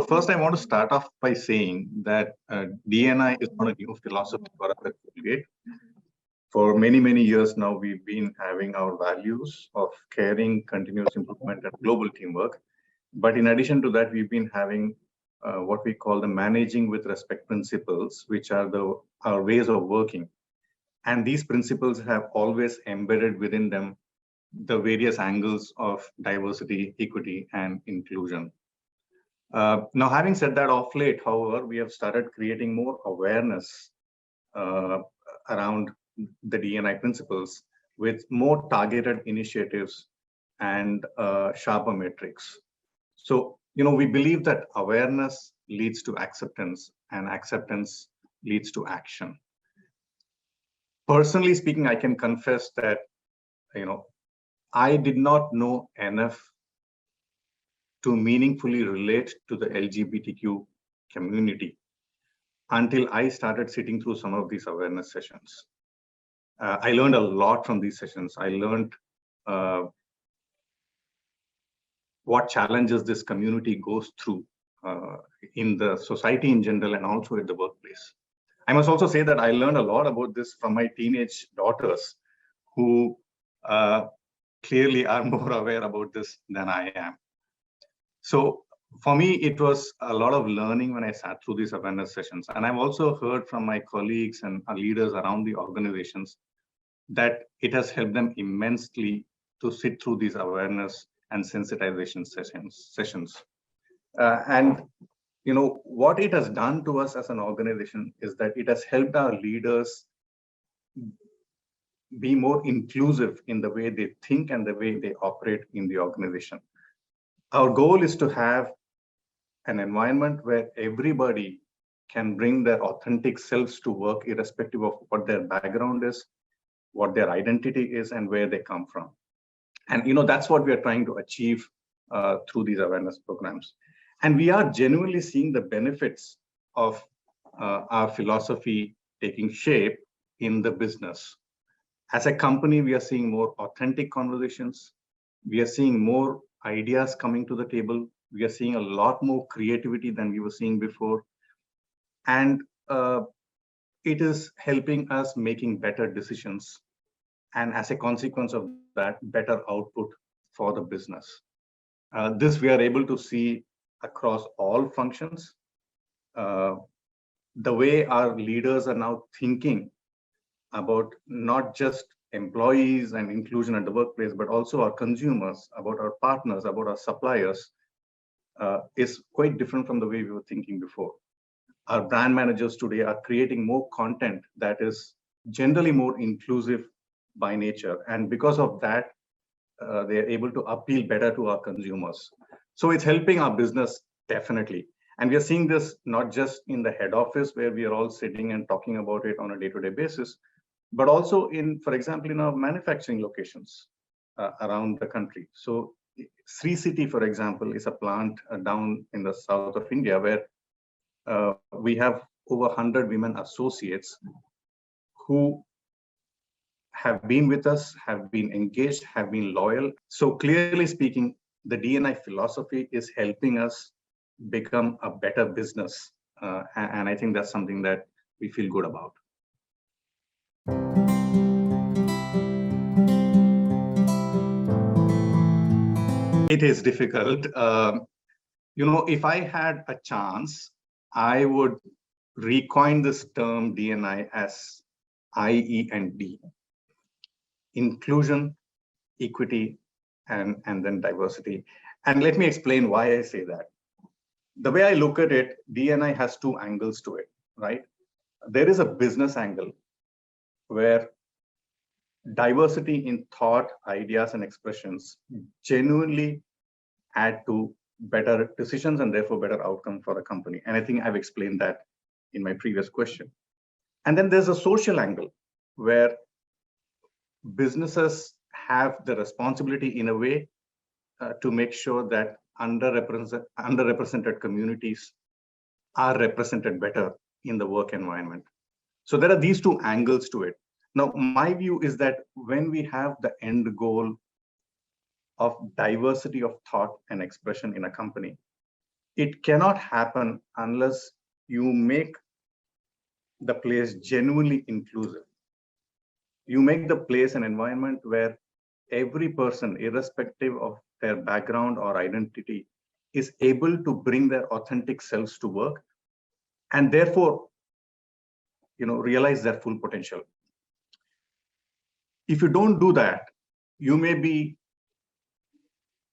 first, I want to start off by saying that DNI is not a new philosophy for us at Colgate. For many, many years now, we've been having our values of caring, continuous improvement, and global teamwork. But in addition to that, we've been having what we call the managing with respect principles, which are our ways of working. And these principles have always embedded within them the various angles of diversity, equity, and inclusion. Now, having said that, of late, however, we have started creating more awareness around the DNI principles with more targeted initiatives and sharper metrics. So, we believe that awareness leads to acceptance, and acceptance leads to action. Personally speaking, I can confess that, I did not know enough to meaningfully relate to the LGBTQ community until I started sitting through some of these awareness sessions. I learned a lot from these sessions. I learned what challenges this community goes through in the society in general and also at the workplace. I must also say that I learned a lot about this from my teenage daughters, who clearly are more aware about this than I am. So for me, it was a lot of learning when I sat through these awareness sessions. And I've also heard from my colleagues and leaders around the organizations that it has helped them immensely to sit through these awareness and sensitization sessions. And what it has done to us as an organization is that it has helped our leaders be more inclusive in the way they think and the way they operate in the organization. Our goal is to have an environment where everybody can bring their authentic selves to work, irrespective of what their background is, what their identity is, and where they come from. And that's what we are trying to achieve through these awareness programs. And we are genuinely seeing the benefits of our philosophy taking shape in the business. As a company, we are seeing more authentic conversations. We are seeing more ideas coming to the table. We are seeing a lot more creativity than we were seeing before. And it is helping us making better decisions. And as a consequence of that, better output for the business. This we are able to see across all functions. The way our leaders are now thinking about not just employees and inclusion at the workplace, but also our consumers, about our partners, about our suppliers, is quite different from the way we were thinking before. Our brand managers today are creating more content that is generally more inclusive by nature. And because of that, they are able to appeal better to our consumers. So it's helping our business, definitely. And we are seeing this not just in the head office, where we are all sitting and talking about it on a day-to-day basis, but also for example, in our manufacturing locations around the country. So Sri City, for example, is a plant down in the south of India where we have over 100 women associates who have been with us, have been engaged, have been loyal. So clearly speaking, the DNI philosophy is helping us become a better business. And I think that's something that we feel good about. It is difficult. If I had a chance, I would recoin this term DNI as IE and D. Inclusion, equity, and then diversity. And let me explain why I say that. The way I look at it, DNI has two angles to it, right? There is a business angle where diversity in thought, ideas, and expressions genuinely add to better decisions and therefore better outcome for a company. And I think I've explained that in my previous question. And then there's a social angle where businesses have the responsibility in a way to make sure that underrepresented communities are represented better in the work environment. So there are these two angles to it. Now, my view is that when we have the end goal of diversity of thought and expression in a company, it cannot happen unless you make the place genuinely inclusive. You make the place an environment where every person, irrespective of their background or identity, is able to bring their authentic selves to work and therefore, realize their full potential. If you don't do that, you may be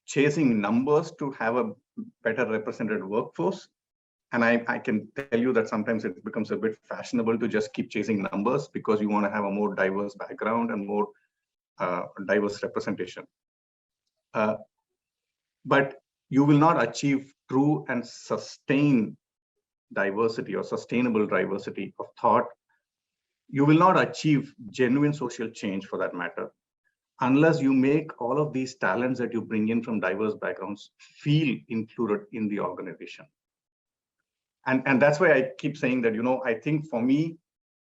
chasing numbers to have a better represented workforce. And I can tell you that sometimes it becomes a bit fashionable to just keep chasing numbers because you want to have a more diverse background and more diverse representation. But you will not achieve true and sustained diversity or sustainable diversity of thought. You will not achieve genuine social change, for that matter, unless you make all of these talents that you bring in from diverse backgrounds feel included in the organization. And that's why I keep saying that, I think for me,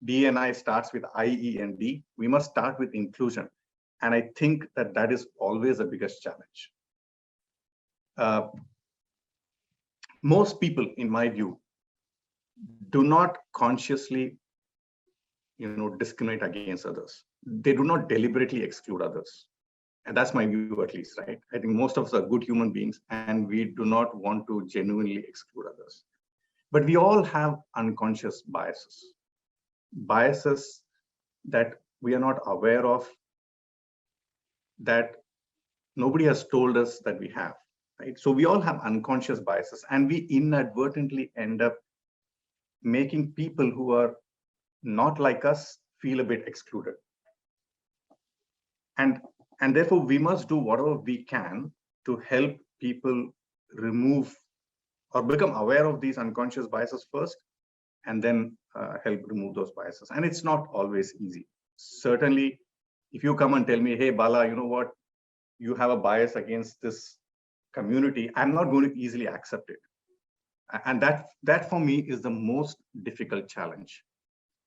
D&I starts with I, E, and D. We must start with inclusion. And I think that that is always the biggest challenge. Most people, in my view, do not consciously, discriminate against others. They do not deliberately exclude others. And that's my view, at least, right? I think most of us are good human beings and we do not want to genuinely exclude others. But we all have unconscious biases that we are not aware of, that nobody has told us that we have, right? So we all have unconscious biases and we inadvertently end up making people who are not like us feel a bit excluded. And therefore we must do whatever we can to help people remove or become aware of these unconscious biases first, and then help remove those biases. And it's not always easy. Certainly, if you come and tell me, hey, Bala, you know what, you have a bias against this community, I'm not going to easily accept it. And that for me is the most difficult challenge.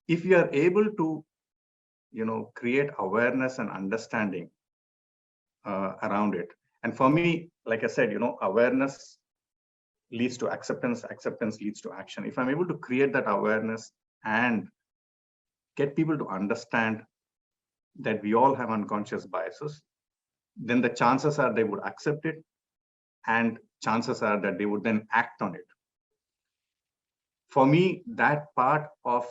If you are able to, create awareness and understanding around it. And for me, like I said, awareness leads to acceptance, acceptance leads to action. If I'm able to create that awareness and get people to understand that we all have unconscious biases, then the chances are they would accept it, and chances are that they would then act on it. For me, that part of,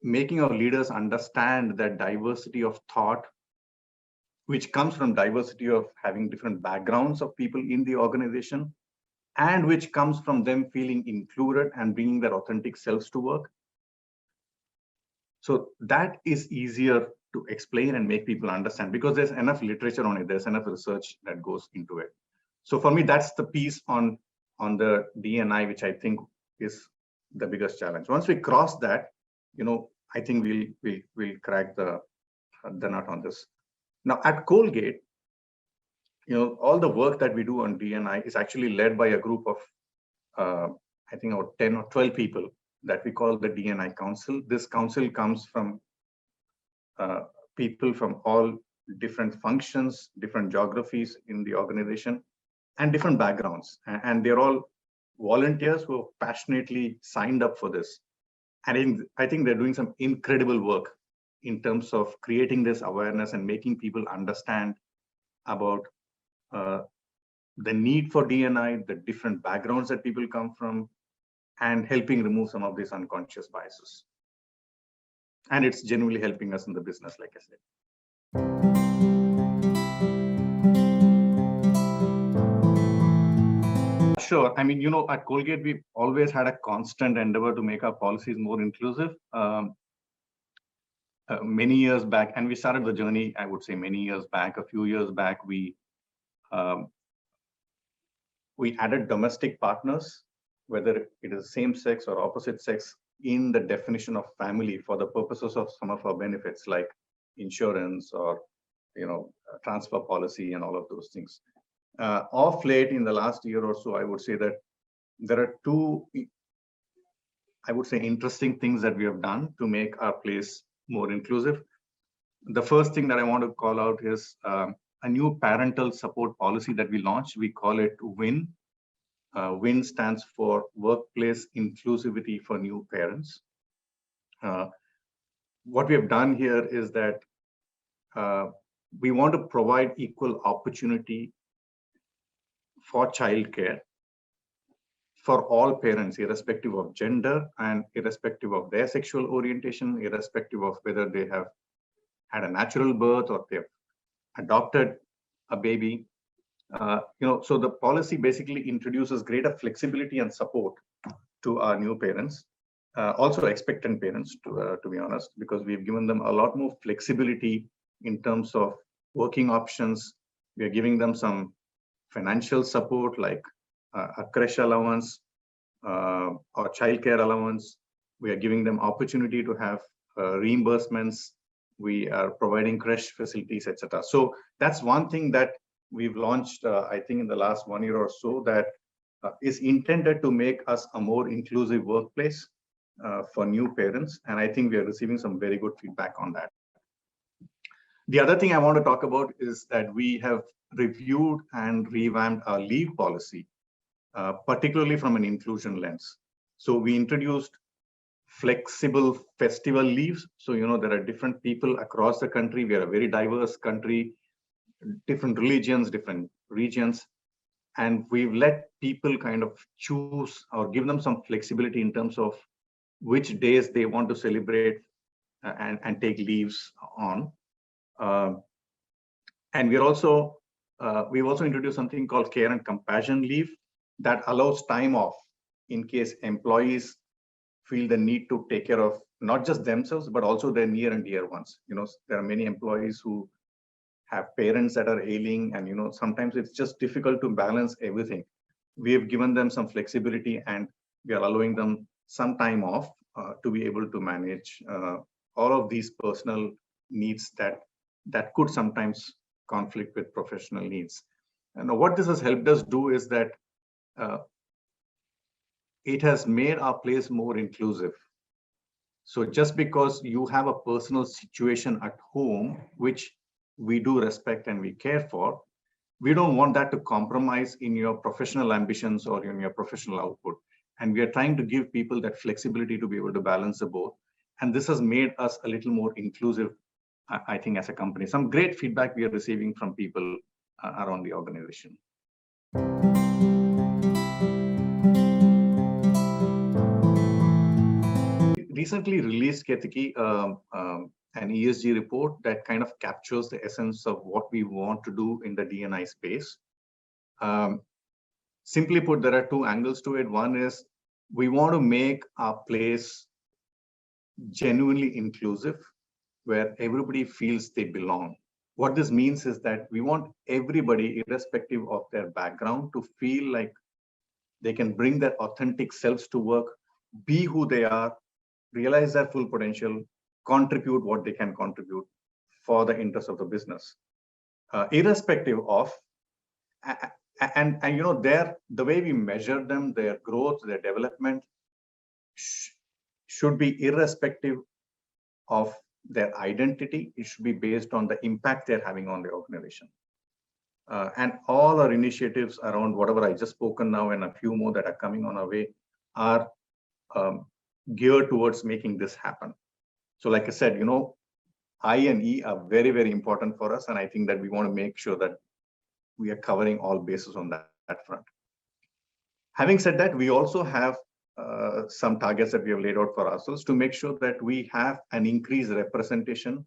making our leaders understand that diversity of thought, which comes from diversity of having different backgrounds of people in the organization, and which comes from them feeling included and bringing their authentic selves to work. So that is easier to explain and make people understand because there's enough literature on it, there's enough research that goes into it. So for me, that's the piece on the D&I, which I think is the biggest challenge. Once we cross that, I think we'll crack the nut on this. Now at Colgate, all the work that we do on D&I is actually led by a group of, I think about 10 or 12 people that we call the D&I Council. This council comes from people from all different functions, different geographies in the organization, and different backgrounds. And they're all volunteers who have passionately signed up for this. And I think they're doing some incredible work in terms of creating this awareness and making people understand about the need for D&I, the different backgrounds that people come from, and helping remove some of these unconscious biases. And it's genuinely helping us in the business, like I said. Sure. I mean, at Colgate, we've always had a constant endeavor to make our policies more inclusive. Many years back, and we started the journey, I would say many years back, a few years back, we added domestic partners, whether it is same sex or opposite sex, in the definition of family for the purposes of some of our benefits like insurance or, transfer policy and all of those things. Of late, in the last year or so, I would say that there are two, I would say, interesting things that we have done to make our place more inclusive. The first thing that I want to call out is a new parental support policy that we launched. We call it WIN. WIN stands for Workplace Inclusivity for New Parents. What we have done here is that we want to provide equal opportunity for childcare for all parents, irrespective of gender and irrespective of their sexual orientation, irrespective of whether they have had a natural birth or they've adopted a baby. So the policy basically introduces greater flexibility and support to our new parents, also expectant parents, to be honest, because we've given them a lot more flexibility in terms of working options. We are giving them some financial support like a creche allowance or childcare allowance. We are giving them opportunity to have reimbursements. We are providing creche facilities, etc. So that's one thing that we've launched, I think, in the last 1 year or so, that is intended to make us a more inclusive workplace for new parents. And I think we are receiving some very good feedback on that. The other thing I want to talk about is that we have reviewed and revamped our leave policy, particularly from an inclusion lens. So we introduced flexible festival leaves. So, there are different people across the country. We are a very diverse country, different religions, different regions. And we've let people kind of choose or give them some flexibility in terms of which days they want to celebrate and take leaves on. And we've also introduced something called care and compassion leave that allows time off in case employees feel the need to take care of not just themselves, but also their near and dear ones. There are many employees who have parents that are ailing, and sometimes it's just difficult to balance everything. We have given them some flexibility, and we are allowing them some time off to be able to manage all of these personal needs that could sometimes conflict with professional needs. And what this has helped us do is that it has made our place more inclusive. So just because you have a personal situation at home, which we do respect and we care for, we don't want that to compromise in your professional ambitions or in your professional output. And we are trying to give people that flexibility to be able to balance the both. And this has made us a little more inclusive, I think, as a company. Some great feedback we are receiving from people around the organization. Recently released, Ketiki, an ESG report that kind of captures the essence of what we want to do in the D&I space. Simply put, there are two angles to it. One is we want to make our place genuinely inclusive, where everybody feels they belong. What this means is that we want everybody, irrespective of their background, to feel like they can bring their authentic selves to work, be who they are, realize their full potential, contribute what they can contribute for the interest of the business, irrespective of, and the way we measure them, their growth, their development should be irrespective of their identity. It should be based on the impact they're having on the organization. And all our initiatives around whatever I just spoken now and a few more that are coming on our way are geared towards making this happen. So like I said, I and E are very, very important for us. And I think that we want to make sure that we are covering all bases on that front. Having said that, we also have some targets that we have laid out for ourselves to make sure that we have an increased representation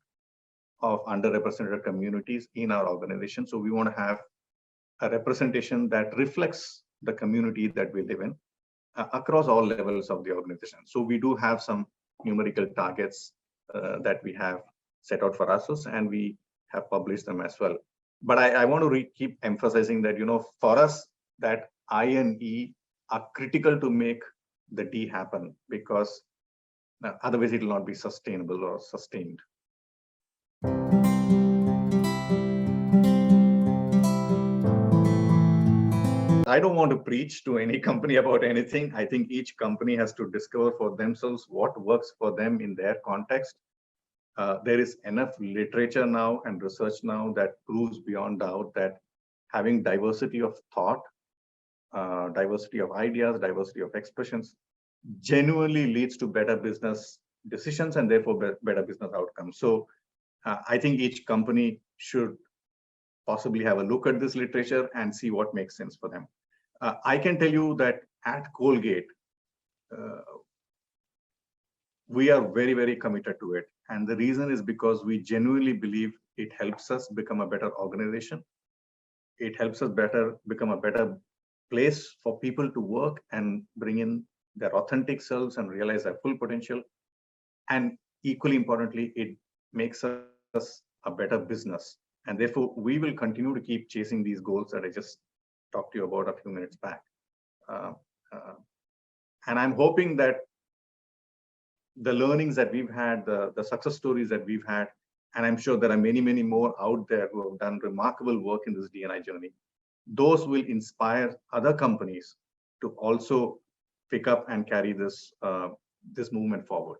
of underrepresented communities in our organization. So we want to have a representation that reflects the community that we live in across all levels of the organization. So we do have some numerical targets that we have set out for ourselves, and we have published them as well. But I want to keep emphasizing that, for us, that I and E are critical to make the D happen, because otherwise it will not be sustainable or sustained. I don't want to preach to any company about anything. I think each company has to discover for themselves what works for them in their context. There is enough literature now and research now that proves beyond doubt that having diversity of thought, diversity of ideas, diversity of expressions genuinely leads to better business decisions and therefore better business outcomes. So I think each company should possibly have a look at this literature and see what makes sense for them. I can tell you that at Colgate, we are very, very committed to it. And the reason is because we genuinely believe it helps us become a better organization. It helps us become a better place for people to work and bring in their authentic selves and realize their full potential. And equally importantly, it makes us a better business. And therefore, we will continue to keep chasing these goals that I just talked to you about a few minutes back. And I'm hoping that the learnings that we've had, the success stories that we've had, and I'm sure there are many, many more out there who have done remarkable work in this D&I journey. Those will inspire other companies to also pick up and carry this, this movement forward.